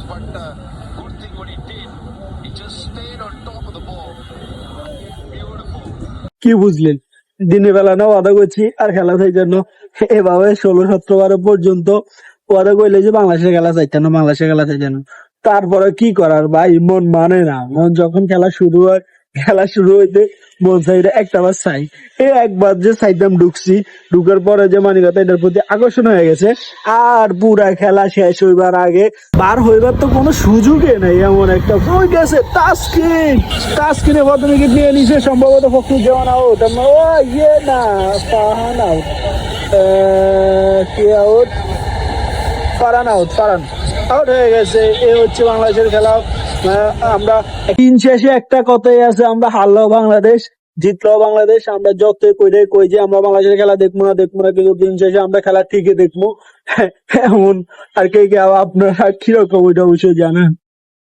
but good thing what he did, he just stayed on top of the ball. Beautiful. কি বুঝলেন? দিনের বেলা না ওয়াদা করছি আর খেলা চাই জন্য এভাবে 16-17 পর্যন্ত ওয়াদা করলে যে বাংলাদেশের খেলা চাইতেন না, বাংলাদেশের খেলা চাইতেন না। তারপরে কি করার ভাই, মন মানে না। মন যখন খেলা শুরু হয়, খেলা শুরু হইতে মন চাইলে একটা বার চাই। এই একবার যে চাইতাম ঢুকছি, ঢুকার পরে যে মানিকতা এটার প্রতি আকর্ষণ হয়ে গেছে, আর পুরা খেলা শেষ হইবার আগে বার হইবার তো কোনো সুযোগই নাই। এমন একটা বই গেছে তাসকিন, তাসকিনে প্রথমে কি নিয়ে নিছে সম্ভবত ফখরুল জামান আউট, ও ইয়ে না ফারহান আউট, কি out, Farhan out, Farhan out হয়ে গেছে। এ হচ্ছে বাংলাদেশের খেলা। আমরা দিন শেষে একটা কথাই আছে, আমরা হারলেও বাংলাদেশ, জিতলেও বাংলাদেশ। আমরা যত কই যে আমরা বাংলাদেশের খেলা দেখবো না, কিন্তু দিন শেষে আমরা খেলা ঠিকই দেখবো। এমন আর কে কে আপনারা কিরকম ওইটা অবশ্যই জানেন।